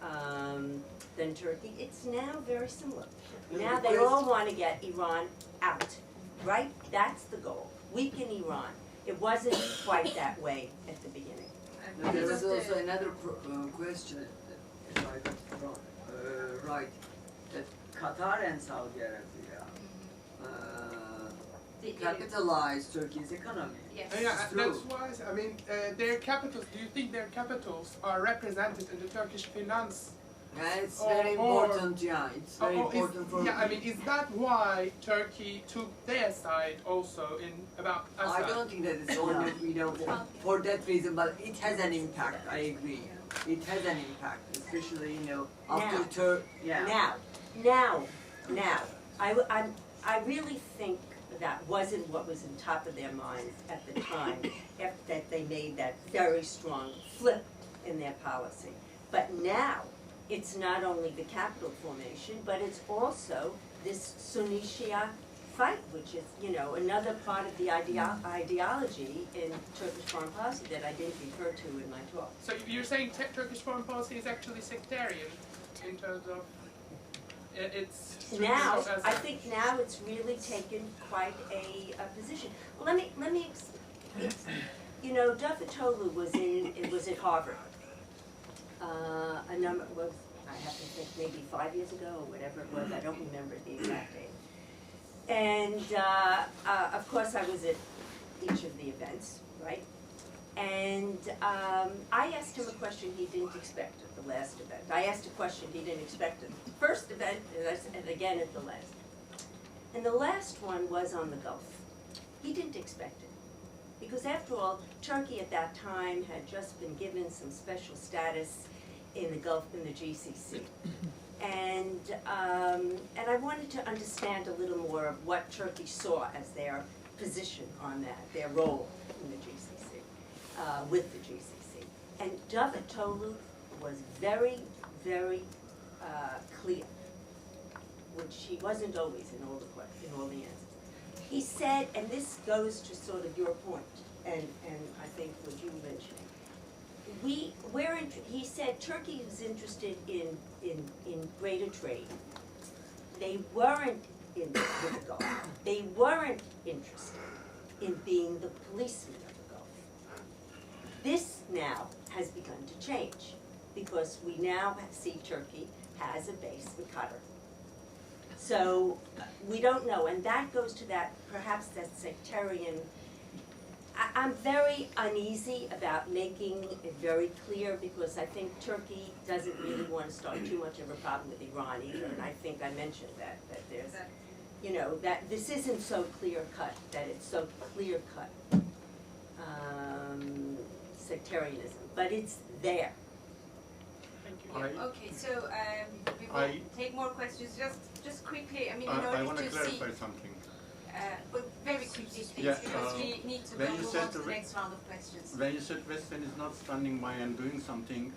Turkey. It's now very similar. Now they all want to get Iran out, right? That's the goal. Weaken Iran. It wasn't quite that way at the beginning. No, there was also another question, if I got it wrong, right, that Qatar and Saudi Arabia capitalized Turkey's economy. Yes. Yeah, that's why, I mean, their capitals, do you think their capitals are represented in the Turkish finance Yeah, it's very important. Yeah, it's very important for. Yeah, I mean, is that why Turkey took their side also in about Assad? I don't think that it's only for that reason, but it has an impact. I agree. It has an impact, especially after Now, I really think that wasn't what was on top of their minds at the time that they made that very strong flip in their policy. But now, it's not only the capital formation, but it's also this Sunni Shia fight, which is, another part of the ideology in Turkish foreign policy that I didn't refer to in my talk. So you're saying Turkish foreign policy is actually sectarian in terms of its... Now, I think now it's really taken quite a position. Well, let me Davutoglu was at Harvard. I have to think maybe 5 years ago or whatever it was. I don't remember the exact date. And of course I was at each of the events, right? And I asked him a question he didn't expect at the last event. I asked a question he didn't expect at the first event, and again at the last. And the last one was on the Gulf. He didn't expect it. Because after all, Turkey at that time had just been given some special status in the Gulf, in the GCC. And I wanted to understand a little more of what Turkey saw as their position on that, their role in the GCC, with the GCC. And Davutoglu was very, very clear, which he wasn't always in all the answers. He said, and this goes to sort of your point, and I think what you mentioned. He said Turkey was interested in greater trade. They weren't in the Gulf. They weren't interested in being the policeman of the Gulf. This now has begun to change because we now see Turkey has a base in Qatar. So we don't know, and that goes to that, perhaps that sectarian. I'm very uneasy about making it very clear because I think Turkey doesn't really want to start too much of a problem with Iran either, and I think I mentioned that there's, that this isn't so clear-cut, that it's so clear-cut sectarianism, but it's there. Okay, so we will take more questions. Just quickly, I mean, in order I want to to clarify see, something. but very quickly, please, Yeah, because we need to move on to the next round of questions. When you said Western is not standing by and doing something,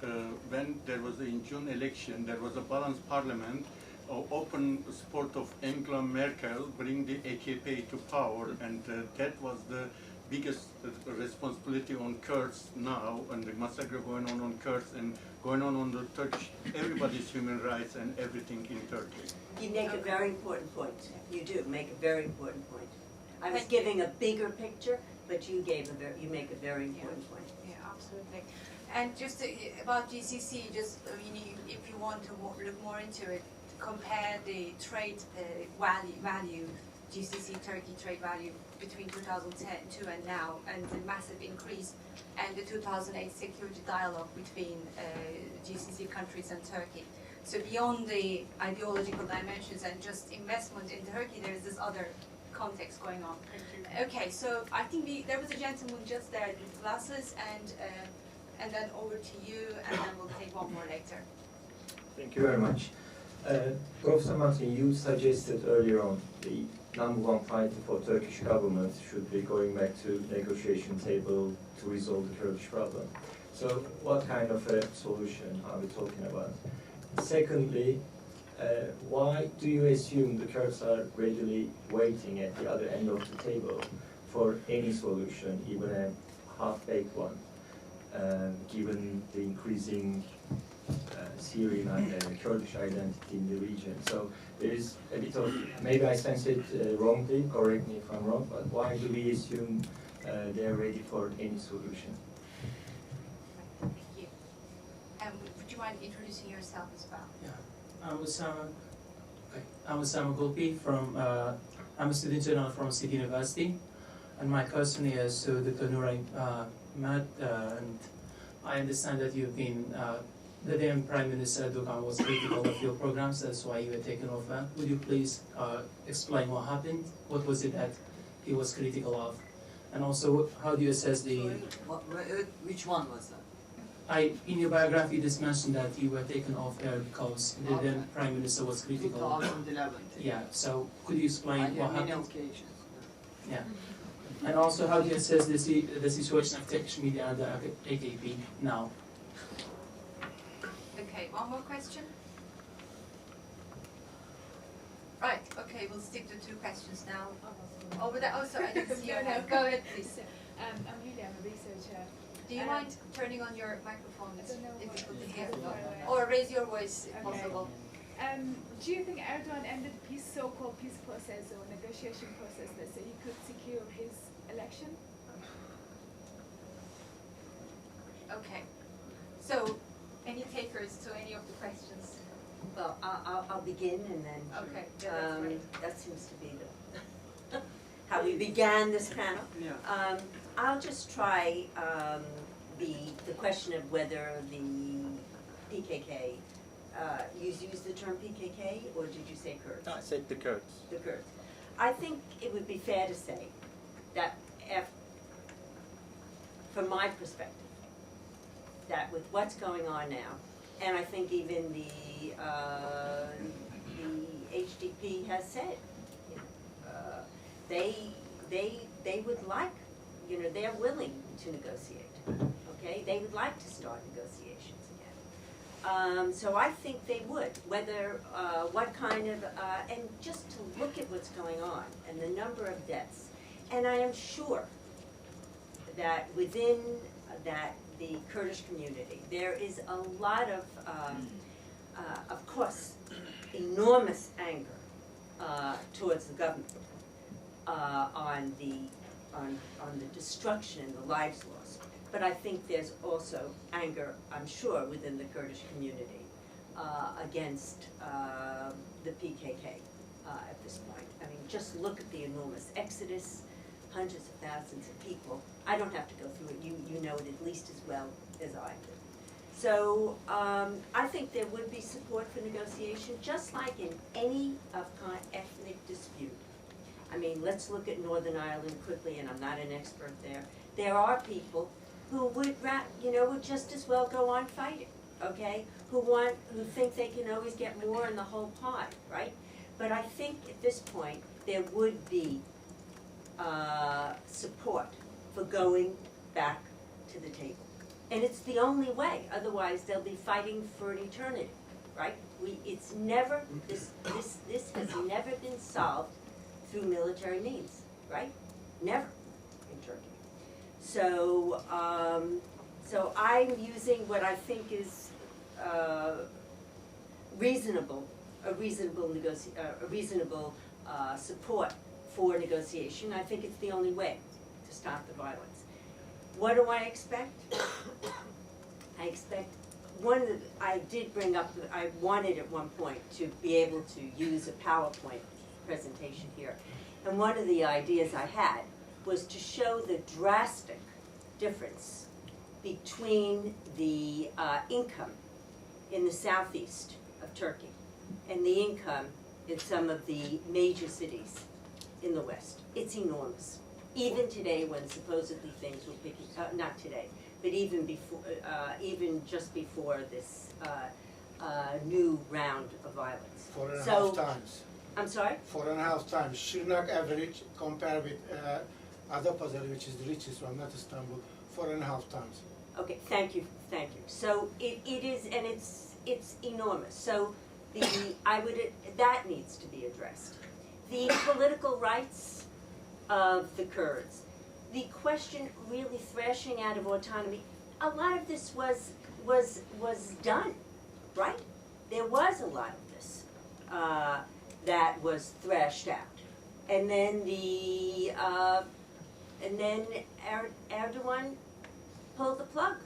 when there was in June election, there was a balanced parliament, open support of Angela Merkel, bring the AKP to power, and that was the biggest responsibility on Kurds now, and the massacre going on Kurds and going on the Turkish, everybody's human rights and everything in Turkey. You make a very important point. You do make a very important point. I was giving a bigger picture, but you make a very important point. Yeah, absolutely. And just about GCC, just if you want to look more into it, compare the trade value, GCC Turkey trade value between 2002 and now, and the massive increase, and the 2008 security dialogue between GCC countries and Turkey. So beyond the ideological dimensions and just investment in Turkey, there is this other context going on. Okay, so I think there was a gentleman just there with glasses, and then over to you, and then we'll take one more later. Thank you very much. Professor Martin, you suggested earlier on the #1 fighter for Turkish government should be going back to negotiation table to resolve the Kurdish problem. So what kind of a solution are we talking about? Secondly, why do you assume the Kurds are readily waiting at the other end of the table for any solution, even a half-baked one, given the increasing Syrian Kurdish identity in the region? So there is a bit of, maybe I sense it wrongly, correct me if I'm wrong, but why do we assume they're ready for any solution? Thank you. Would you mind introducing yourself as well? Yeah, I'm Osama Gulpi from, I'm a student journalist from City University, and my question is to Dr. Nuray Mert, and I understand that you've been the then Prime Minister Erdogan was critical of your programs, that's why you were taken off ban. Would you please explain what happened? What was it that he was critical of? And also, how do you assess the... Which one was that? In your biography, you just mentioned that you were taken off air because the then Prime Minister was critical. 2011. Yeah, so could you explain what Many happened? occasions. Yeah. And also, how do you assess the situation of Turkish media under AKP now? Okay, one more question. Right, okay, we'll stick to 2 questions now. Over there, oh, sorry, I didn't see your hand. Go ahead, please. I'm Julia, I'm a researcher. Do you mind turning on your microphone? It's difficult to hear. Right. Or raise your voice if Okay. possible. Do you think Erdogan ended the so-called peace process or negotiation process so he could secure his election? Okay. So, any takers to any of the questions? Well, I'll begin and then. Okay, yeah, that's great. That seems to be the how we began this panel. Yeah. I'll just try the question of whether the PKK. You used the term PKK, or did you say Kurds? No, I said the Kurds. The Kurds. I think it would be fair to say that, from my perspective, that with what's going on now, and I think even the HDP has said, they would like, they're willing to negotiate. Okay, they would like to start negotiations again. So I think they would. Whether what kind of and just to look at what's going on and the number of deaths, and I am sure that within the Kurdish community there is a lot of course, enormous anger towards the government on the destruction and the lives lost. But I think there's also anger, I'm sure, within the Kurdish community against the PKK at this point. I mean, just look at the enormous exodus, hundreds of thousands of people. I don't have to go through it. You know it at least as well as I do. So I think there would be support for negotiation, just like in any ethnic dispute. I mean, let's look at Northern Ireland quickly, and I'm not an expert there. There are people who would just as well go on fighting, okay? Who think they can always get more in the whole pie, right? But I think at this point there would be support for going back to the table, and it's the only way. Otherwise, they'll be fighting for an eternity, right? It's never this has never been solved through military means, right? Never in Turkey. So, so I'm using what I think is reasonable support for negotiation. I think it's the only way to stop the violence. What do I expect? I expect I did bring up. I wanted at one point to be able to use a PowerPoint presentation here, and one of the ideas I had was to show the drastic difference between the income in the southeast of Turkey and the income in some of the major cities in the west. It's enormous. Even today, when supposedly things were picking up, not today, but even before, even just before this new round of violence. 4.5 times. I'm sorry? 4.5 times. Shirnak average compared with Adapazarı, which is the richest one, not Istanbul, 4.5 times. Okay, thank you. So it is, and it's enormous. So that needs to be addressed. The political rights of the Kurds, the question really thrashing out of autonomy. A lot of this was done, right? There was a lot of this that was thrashed out, and then Erdogan pulled the plug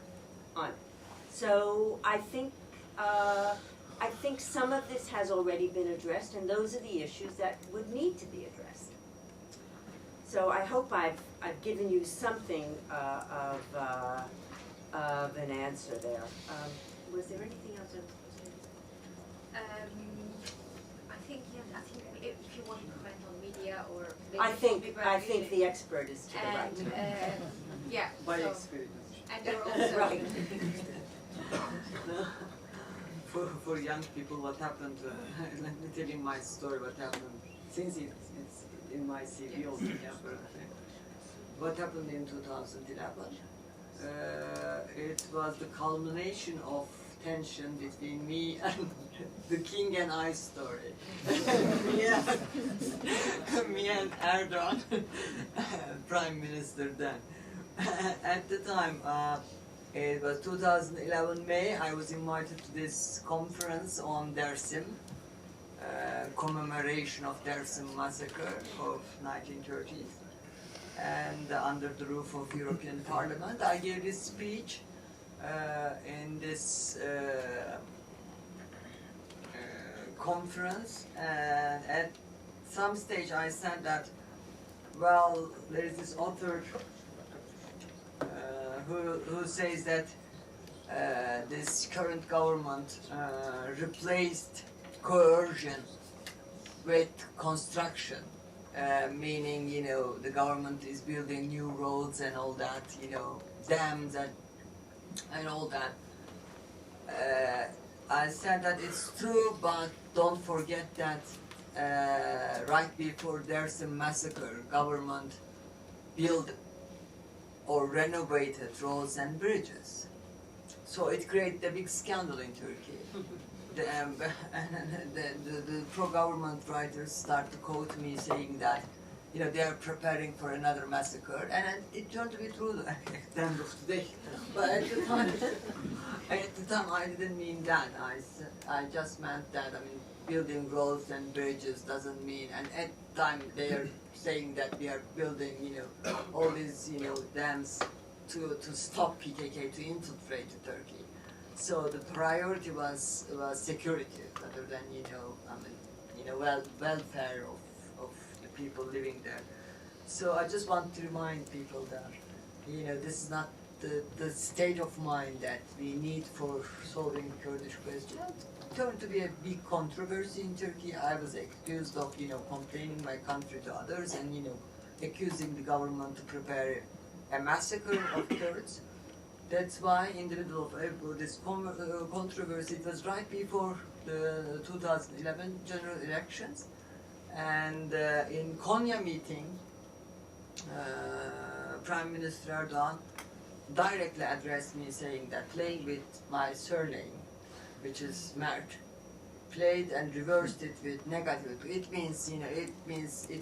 on it. So I think some of this has already been addressed, and those are the issues that would need to be addressed. So I hope I've given you something of an answer there. Was there anything else? I think if you want to comment on media or I think the expert is to the right. and yeah, By so, experience. and you're also Right. For young people, what happened, let me tell you my story, what happened, since it's in my CV also, yeah, but what happened in 2011? It was the culmination of tension between me and the king and I story. me and Erdogan, prime minister then. At the time, it was 2011 May, I was invited to this conference on Dersim, commemoration of Dersim massacre of 1930s. And under the roof of European Parliament, I gave this speech in this conference, and at some stage I said that, well, there is this author who says that this current government replaced coercion with construction, meaning, you know, the government is building new roads and all that, you know, dams and all that. I said that it's true, but don't forget that right before there's a massacre, government built or renovated roads and bridges. So it created a big scandal in Turkey. The pro-government writers start to quote me saying that, you know, they are preparing for another massacre, and it turned to be true at the end of the day. But at the time, I didn't mean that. I just meant that, I mean, building roads and bridges doesn't mean, and at the time they are saying that we are building, you know, all these, you know, dams to stop PKK to infiltrate Turkey. So the priority was security rather than, you know, I mean, you know, welfare of the people living there. So I just want to remind people that, you know, this is not the state of mind that we need for solving the Kurdish question. It turned to be a big controversy in Turkey. I was accused of, you know, complaining my country to others and, you know, accusing the government to prepare a massacre of Kurds. That's why in the middle of this controversy, it was right before the 2011 general elections, and in Konya meeting, Prime Minister Erdogan directly addressed me saying that playing with my surname, which is Mert, played and reversed it with negative. It means, you know, it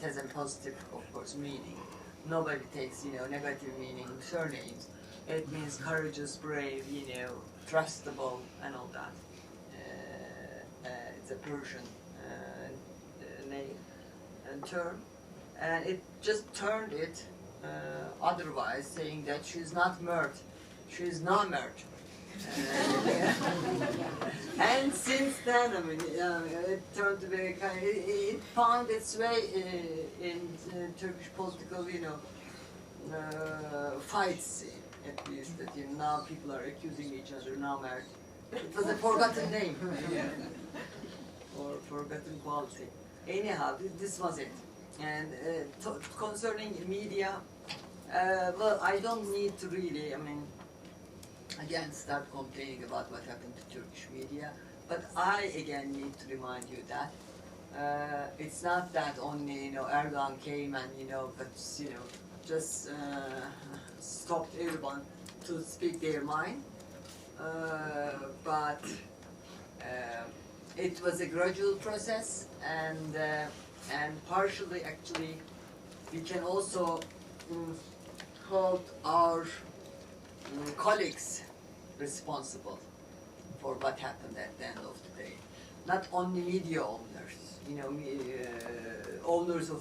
has a positive, of course, meaning. Nobody takes, you know, negative meaning surnames. It means courageous, brave, you know, trustable, and all that. It's a Persian name and term, and it just turned it otherwise, saying that she's not Mert, she's not Mert. And since then, I mean, it turned to be kind of, it found its way in Turkish political, you know, fights. At least that, you know, now people are accusing each other, now married. It was a forgotten name, or forgotten quality. Anyhow, this was it. And concerning media, well, I don't need to really, I mean, again, start complaining about what happened to Turkish media, but I again need to remind you that it's not that only, you know, Erdogan came and, you know, but, you know, just stopped everyone to speak their mind, but it was a gradual process, and partially actually we can also hold our colleagues responsible for what happened at the end of the day. Not only media owners, you know, owners of